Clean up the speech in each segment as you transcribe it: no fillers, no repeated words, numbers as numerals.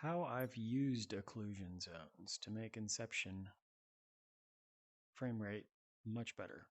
how I've used occlusion zones to make Inception frame rate much better.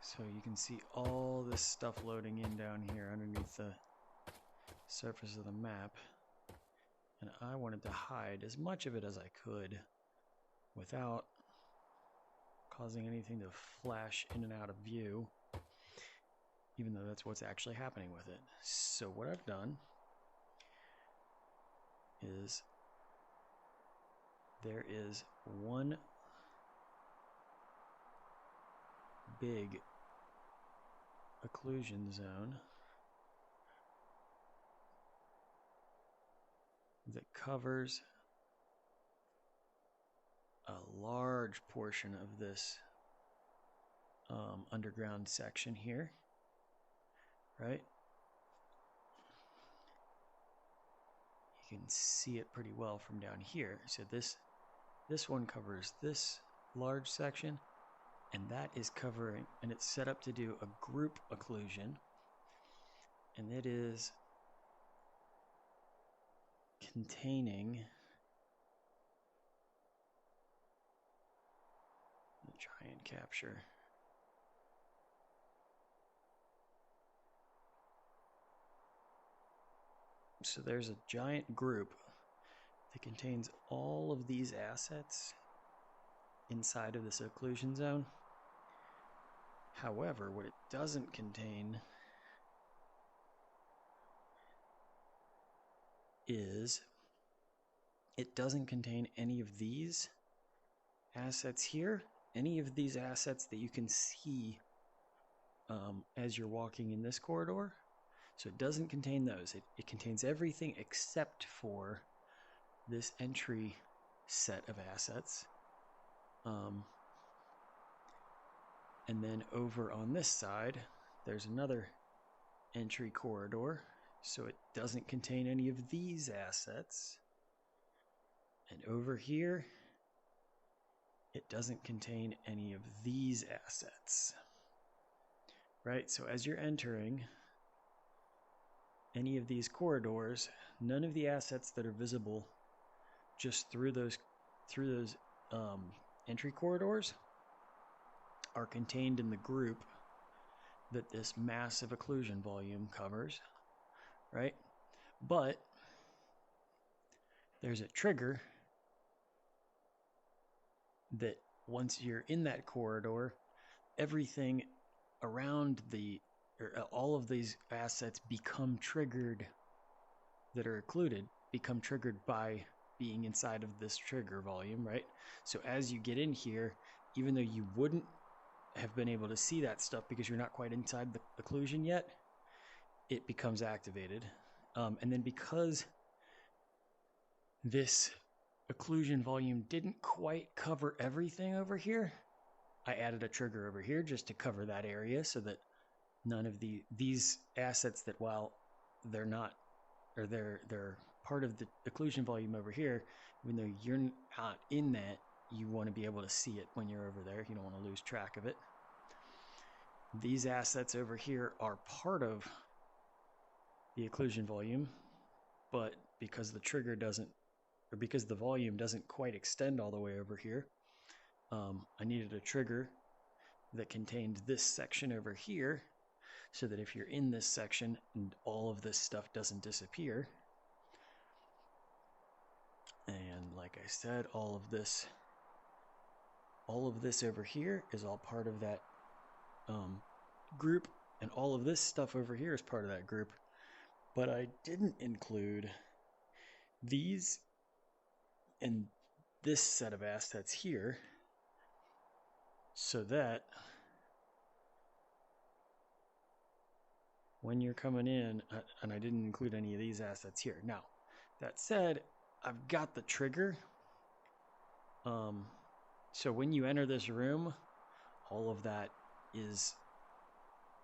So you can see all this stuff loading in down here underneath the surface of the map. And I wanted to hide as much of it as I could without causing anything to flash in and out of view, even though that's what's actually happening with it. So what I've done is there is one big occlusion zone that covers a large portion of this underground section here, right? You can see it pretty well from down here. So this one covers this large section, and that is covering, and it's set up to do a group occlusion, and it is containing the giant capture. So there's a giant group that contains all of these assets inside of this occlusion zone. However, what it doesn't contain is it doesn't contain any of these assets here, any of these assets that you can see as you're walking in this corridor. So it doesn't contain those. It contains everything except for this entry set of assets. And then over on this side, there's another entry corridor. So it doesn't contain any of these assets. And over here, it doesn't contain any of these assets. Right? So as you're entering any of these corridors, none of the assets that are visible just through those entry corridors are contained in the group that this massive occlusion volume covers, right? But there's a trigger that once you're in that corridor, everything around all of these assets become triggered that are occluded, become triggered by being inside of this trigger volume, right? So as you get in here, even though you wouldn't have been able to see that stuff because you're not quite inside the occlusion yet, it becomes activated. And then because this occlusion volume didn't quite cover everything over here, I added a trigger over here just to cover that area so that none of these assets that, while they're not, or they're part of the occlusion volume over here, even though you're not in that, you want to be able to see it when you're over there. You don't want to lose track of it. These assets over here are part of the occlusion volume, but because the trigger doesn't, or because the volume doesn't quite extend all the way over here, I needed a trigger that contained this section over here so that if you're in this section and all of this stuff doesn't disappear. And like I said, all of this over here is all part of that group, and all of this stuff over here is part of that group. But I didn't include these and this set of assets here, so that when you're coming in, and I didn't include any of these assets here. Now, that said, I've got the trigger. So when you enter this room, all of that is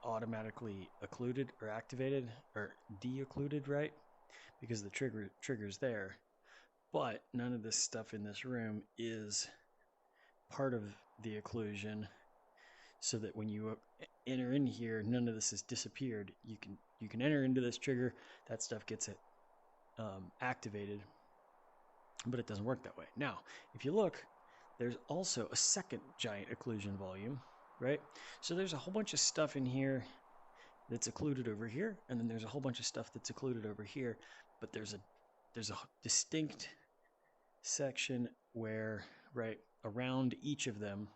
automatically occluded or activated or de-occluded, right? Because the trigger's there. But none of this stuff in this room is part of the occlusion, so that when you enter in here, none of this has disappeared. You can enter into this trigger, that stuff gets activated, but it doesn't work that way. Now, if you look, there's also a second giant occlusion volume, right? So there's a whole bunch of stuff in here that's occluded over here, and then there's a whole bunch of stuff that's occluded over here, but there's a distinct section where, right around each of them,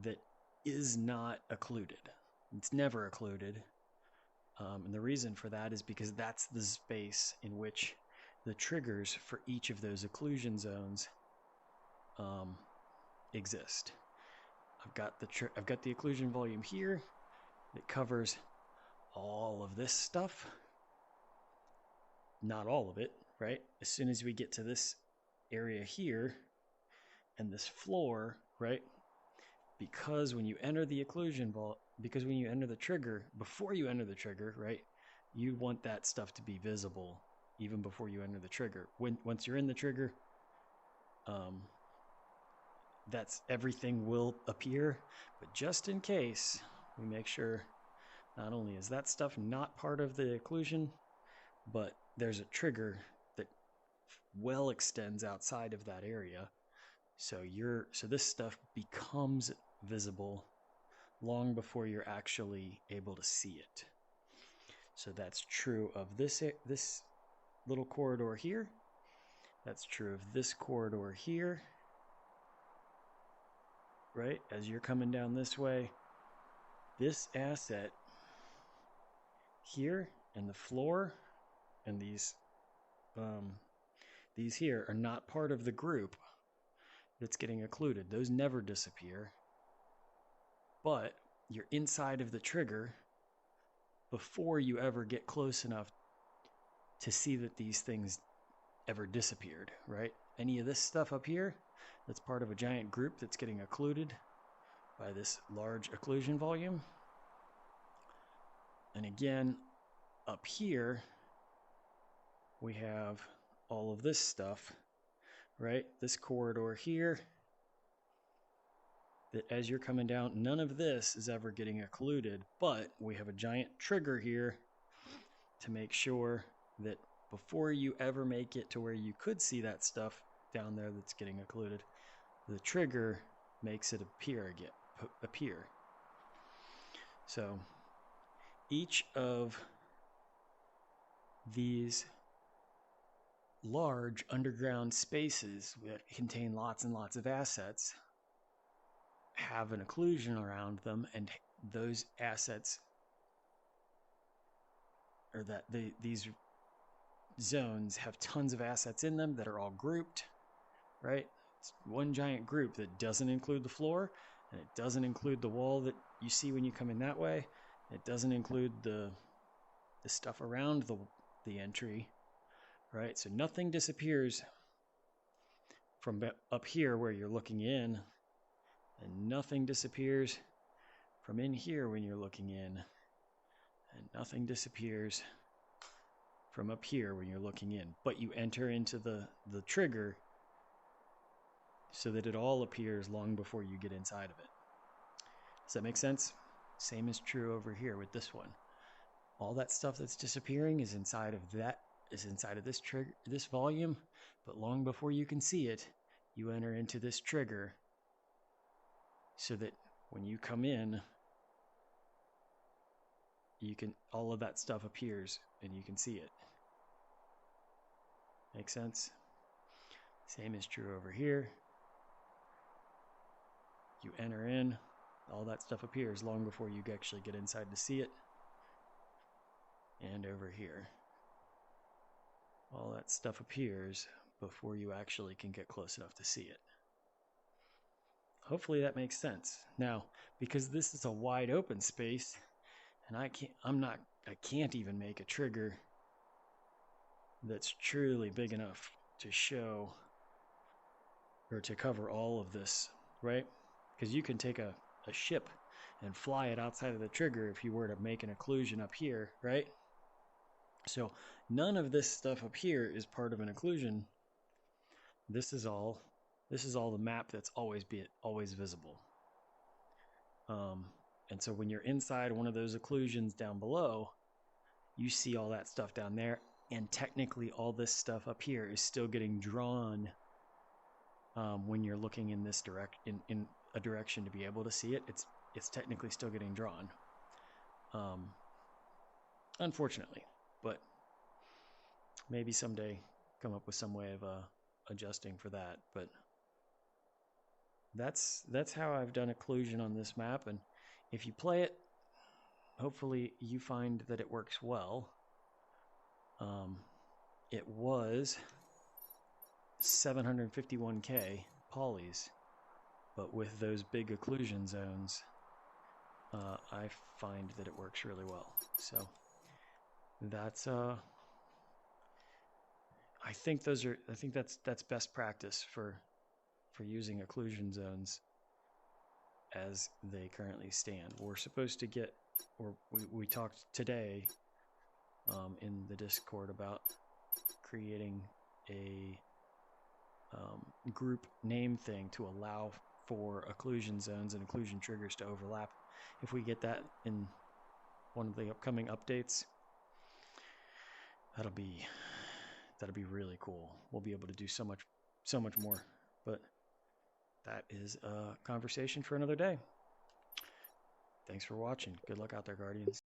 that is not occluded. It's never occluded. And the reason for that is because that's the space in which the triggers for each of those occlusion zones exist. I've got the occlusion volume here that covers all of this stuff. Not all of it, right? As soon as we get to this area here and this floor, right? Because when you enter the because when you enter the trigger, before you enter the trigger, right, you want that stuff to be visible even before you enter the trigger. Once you're in the trigger, that's everything will appear. But just in case, we make sure not only is that stuff not part of the occlusion, but there's a trigger that well extends outside of that area. So this stuff becomes visible long before you're actually able to see it. So that's true of this little corridor here. That's true of this corridor here. Right? As you're coming down this way, this asset here and the floor and these here are not part of the group that's getting occluded. Those never disappear. But you're inside of the trigger before you ever get close enough to see that these things ever disappeared, right? Any of this stuff up here that's part of a giant group that's getting occluded by this large occlusion volume. And again, up here, we have all of this stuff, right? This corridor here, that as you're coming down, none of this is ever getting occluded, but we have a giant trigger here to make sure that before you ever make it to where you could see that stuff down there that's getting occluded, the trigger makes it appear. So each of these large underground spaces that contain lots and lots of assets have an occlusion around them, and those assets, or that these zones have tons of assets in them that are all grouped, right? It's one giant group that doesn't include the floor, and it doesn't include the wall that you see when you come in that way. It doesn't include the stuff around the entry, right? So nothing disappears from up here where you're looking in, and nothing disappears from in here when you're looking in, and nothing disappears from up here when you're looking in. But you enter into the trigger so that it all appears long before you get inside of it. Does that make sense? Same is true over here with this one. All that stuff that's disappearing is inside of this trigger, this volume, but long before you can see it, you enter into this trigger so that when you come in, all of that stuff appears and you can see it. Make sense? Same is true over here. You enter in, all that stuff appears long before you actually get inside to see it. And over here, all that stuff appears before you actually can get close enough to see it. Hopefully that makes sense. Now, because this is a wide open space, and I can't even make a trigger that's truly big enough to show or to cover all of this, right? Because you can take a ship and fly it outside of the trigger if you were to make an occlusion up here, right? So none of this stuff up here is part of an occlusion. This is all This is all the map that's always visible. And so when you're inside one of those occlusions down below, you see all that stuff down there, and technically all this stuff up here is still getting drawn when you're looking in this in a direction to be able to see it. It's technically still getting drawn, unfortunately, but maybe someday come up with some way of adjusting for that. But that's how I've done occlusion on this map, and if you play it, hopefully you find that it works well. It was 751K polys, but with those big occlusion zones, I find that it works really well. So that's I think that's best practice for using occlusion zones as they currently stand. We're supposed to get, or we talked today in the Discord about creating a group name thing to allow for occlusion zones and occlusion triggers to overlap. If we get that in one of the upcoming updates, that'll be really cool. We'll be able to do so much more. But that is a conversation for another day. Thanks for watching. Good luck out there, Guardians.